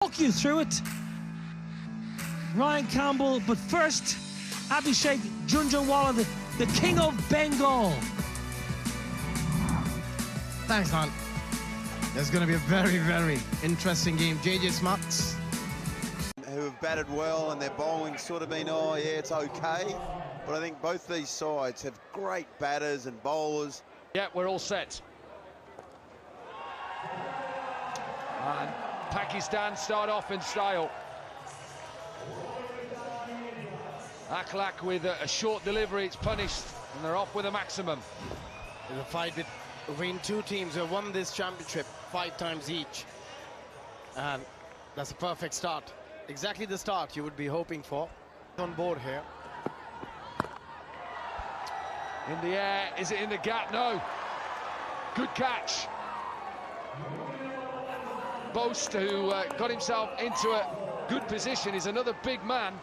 Walk you through it. Ryan Campbell, but first, Abhishek Junjunwala, the king of Bengal. Thanks, man. There's going to be a very, very interesting game. JJ Smuts, who have batted well, and their bowling's sort of been, oh yeah, it's okay. But I think both these sides have great batters and bowlers. Yeah, we're all set. And Pakistan start off in style. Akhlaq with a short delivery, it's punished, and they're off with a maximum. there's a fight between two teams who have won this championship 5 times each. And that's a perfect start. Exactly the start you would be hoping for. On board here. In the air, is it in the gap? No. Good catch. Boast, who got himself into a good position, is another big man.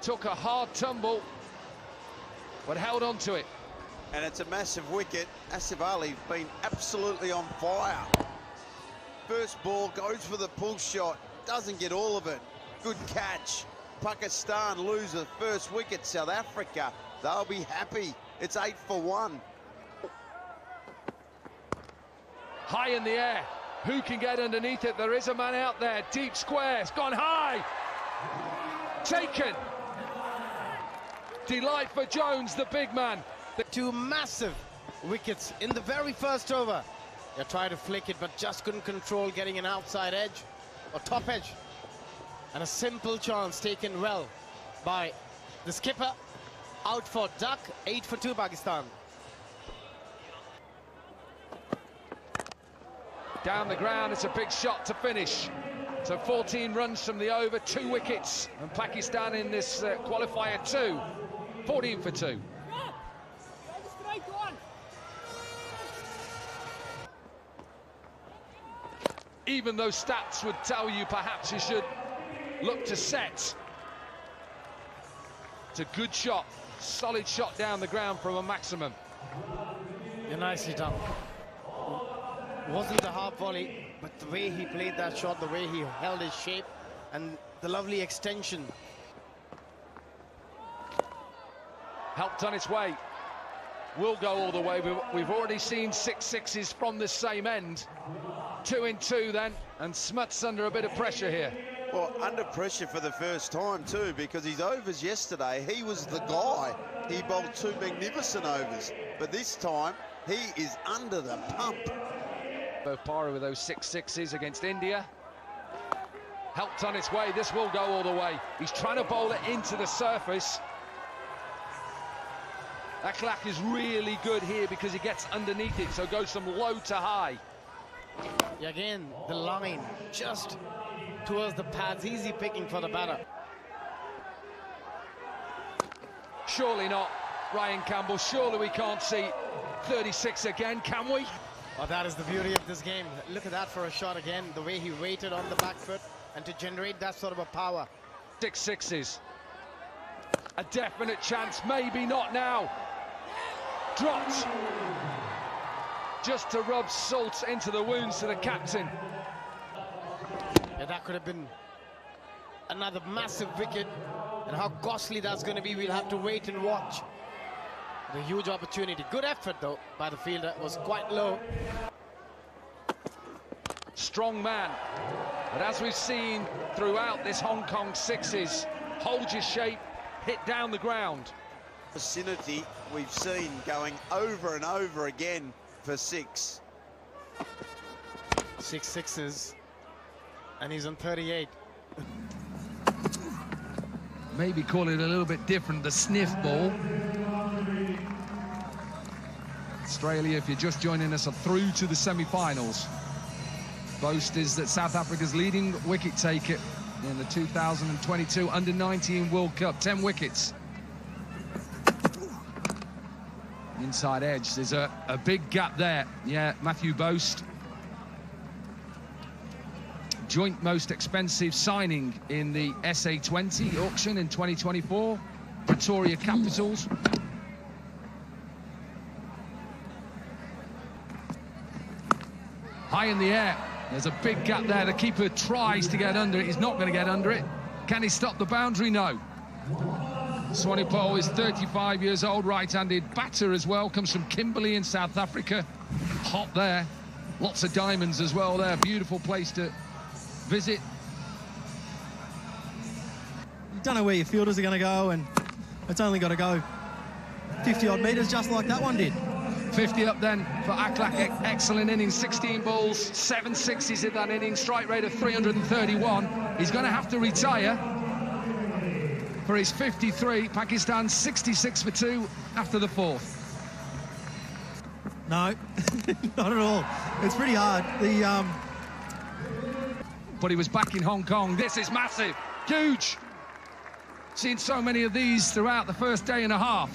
Took a hard tumble, but held on to it. And it's a massive wicket. Asif Ali's been absolutely on fire. First ball, goes for the pull shot, doesn't get all of it. Good catch. Pakistan lose the first wicket. South Africa, they'll be happy. It's 8 for 1. High in the air. Who can get underneath it? There is a man out there. Deep square. It's gone high. Taken. Delight for Jones, the big man. The 2 massive wickets in the very first over. They tried to flick it, but just couldn't control getting an outside edge or top edge. And a simple chance taken well by the skipper. Out for duck. 8 for 2 Pakistan. Down the ground, it's a big shot to finish. So 14 runs from the over, 2 wickets. And Pakistan in this qualifier 2. 14 for 2. Even though stats would tell you perhaps you should look to set. It's a good shot, solid shot down the ground from a maximum. You're nicely done. Wasn't a half volley, but the way he played that shot, the way he held his shape, and the lovely extension. Helped on its way. Will go all the way. We've already seen 6 sixes from the same end. 2 in 2 then, and Smuts under a bit of pressure here. Well, under pressure for the first time too, because his overs yesterday, he was the guy. He bowled 2 magnificent overs, but this time he is under the pump. Both Para with those 6 sixes against India. Helped on its way. This will go all the way. He's trying to bowl it into the surface. Akhlaq is really good here because he gets underneath it, so goes from low to high. Again, the line just towards the pads. Easy picking for the batter. Surely not, Ryan Campbell. Surely we can't see 36 again, can we? Oh, that is the beauty of this game. Look at that for a shot again. The way he waited on the back foot and to generate that sort of a power. 6 sixes. A definite chance, maybe not now. Dropped. Just to rub salt into the wounds to the captain. Yeah, that could have been another massive wicket. And how costly that's going to be, we'll have to wait and watch. The huge opportunity. Good effort, though, by the fielder. It was quite low. Strong man. But as we've seen throughout this Hong Kong sixes, hold your shape, hit down the ground. Vicinity we've seen going over and over again for 6. 6 sixes. And he's on 38. Maybe call it a little bit different, the sniff ball. Australia, if you're just joining us, are through to the semi-finals. Boast is that South Africa's leading wicket taker in the 2022 Under-19 World Cup, 10 wickets. Inside edge, there's a big gap there. Yeah, Matthew Boast. Joint most expensive signing in the SA20 auction in 2024. Pretoria Capitals. High in the air. There's a big gap there. The keeper tries to get under it. He's not going to get under it. Can he stop the boundary? No. Swanepoel is 35 years old, right-handed batter as well. Comes from Kimberley in South Africa. Hot there. Lots of diamonds as well there. Beautiful place to visit. You don't know where your fielders are going to go, and it's only got to go 50-odd metres just like that one did. 50 up then for Aklak. Excellent innings, 16 balls, 7 sixes in that inning, strike rate of 331. He's going to have to retire for his 53. Pakistan 66 for 2 after the 4th. No, not at all. It's pretty hard. But he was back in Hong Kong. This is massive, huge. Seen so many of these throughout the first day and a half.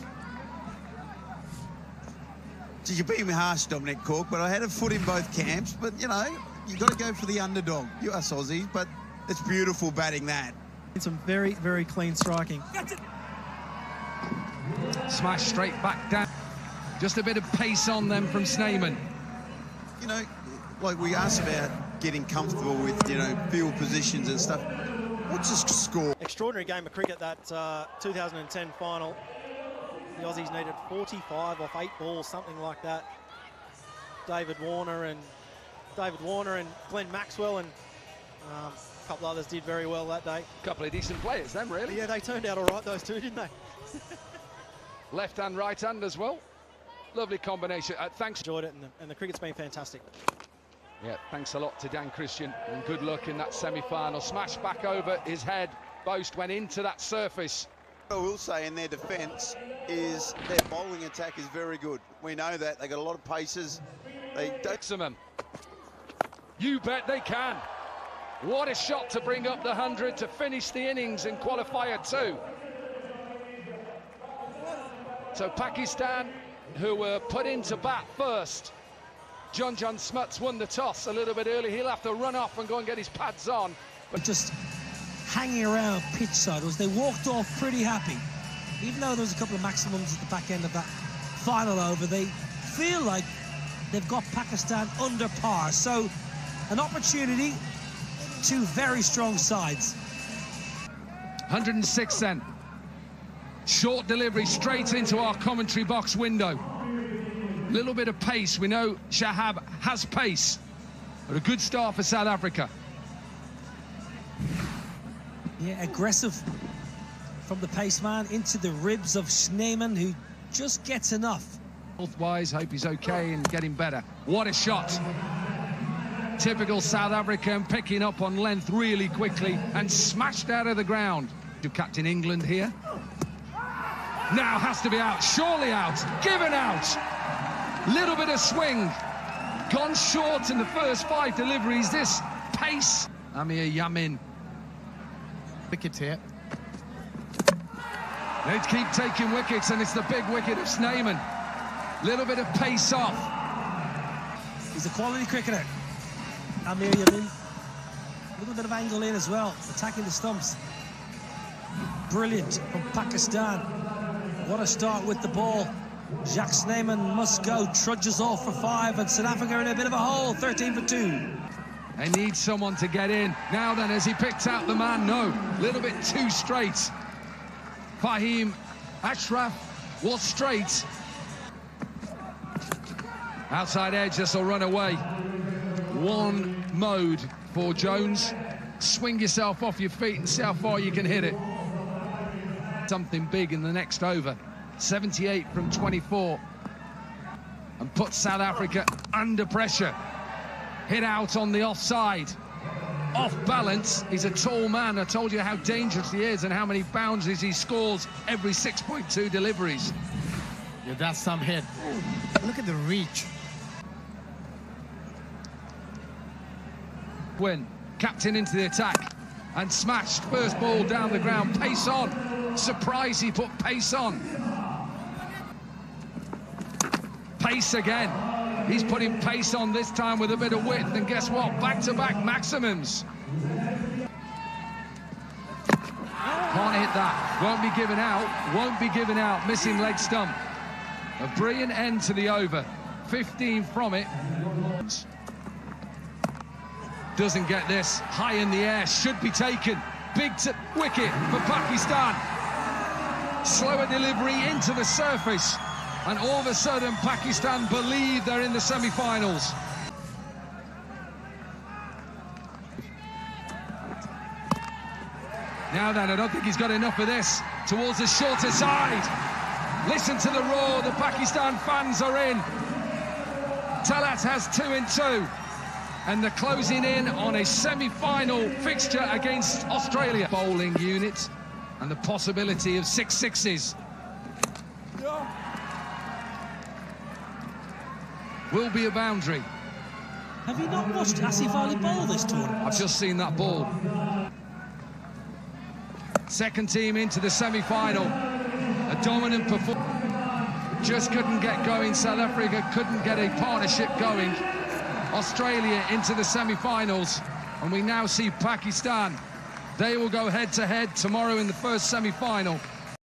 So you're being harsh, Dominic Cork, but I had a foot in both camps. But, you know, you've got to go for the underdog. You us Aussies, but it's beautiful batting that. Some very, very clean striking. Smash straight back down. Just a bit of pace on them from Sneman. You know, like we asked about getting comfortable with, you know, field positions and stuff. What's the score? Extraordinary game of cricket, that 2010 final. The Aussies needed 45 off 8 balls, something like that. David Warner and Glenn Maxwell and a couple others did very well that day. A couple of decent players then, really. Yeah, they turned out all right, those two, didn't they? Left hand, right hand as well. Lovely combination. Thanks. Enjoyed it, and the cricket's been fantastic. Yeah, thanks a lot to Dan Christian, and good luck in that semi-final. Smash back over his head. Boast went into that surface. What I will say in their defence is their bowling attack is very good. We know that. They got a lot of paces. They don't... Maximum. You bet they can. What a shot to bring up the 100 to finish the innings in qualifier 2. So Pakistan, who were put into bat first. John Smuts won the toss a little bit early. He'll have to run off and go and get his pads on. But just hanging around pitch side was they walked off pretty happy. Even though there was a couple of maximums at the back end of that final over, they feel like they've got Pakistan under par. So an opportunity, 2 very strong sides. 106 then. Short delivery straight into our commentary box window. Little bit of pace. We know Shahab has pace. But a good start for South Africa. Yeah, aggressive from the pace man into the ribs of Sneman, who just gets enough. Health-wise, hope he's okay and getting better. What a shot. Typical South African, picking up on length really quickly and smashed out of the ground. To Captain England here. Now has to be out, surely out, given out. Little bit of swing. Gone short in the first 5 deliveries. This pace. Amir Yamin. Wickets here. They keep taking wickets, and it's the big wicket of Sneman. Little bit of pace off. He's a quality cricketer. Amir Yamin. A little bit of angle in as well, attacking the stumps. Brilliant from Pakistan. What a start with the ball. Jacques Sneman must go, trudges off for 5, and South Africa in a bit of a hole, 13 for 2. They need someone to get in. Now then, as he picks out the man, no. Little bit too straight. Fahim Ashraf was straight. Outside edge, this will run away. One mode for Jones. Swing yourself off your feet and see how far you can hit it. Something big in the next over. 78 from 24. And put South Africa under pressure. Hit out on the offside. Off balance. He's a tall man. I told you how dangerous he is and how many boundaries he scores every 6.2 deliveries. Yeah, that's some hit. Look at the reach. Win. Captain into the attack. And smashed. First ball down the ground. Pace on. Surprise, he put pace on. Pace again. He's putting pace on this time with a bit of width, and guess what? Back-to-back maximums. Can't hit that. Won't be given out. Won't be given out. Missing leg stump. A brilliant end to the over. 15 from it. Doesn't get this. High in the air, should be taken. Big wicket for Pakistan. Slower delivery into the surface. And all of a sudden, Pakistan believe they're in the semi-finals. Now then, I don't think he's got enough of this. Towards the shorter side. Listen to the roar, the Pakistan fans are in. Talat has 2 in 2. And they're closing in on a semi-final fixture against Australia. Bowling unit and the possibility of 6 sixes. Will be a boundary. Have you not watched Asif Ali bowl this tournament? I've just seen that ball. Second team into the semi-final. A dominant performance. Just couldn't get going. South Africa couldn't get a partnership going. Australia into the semi-finals. And we now see Pakistan. They will go head-to-head tomorrow in the first semi-final.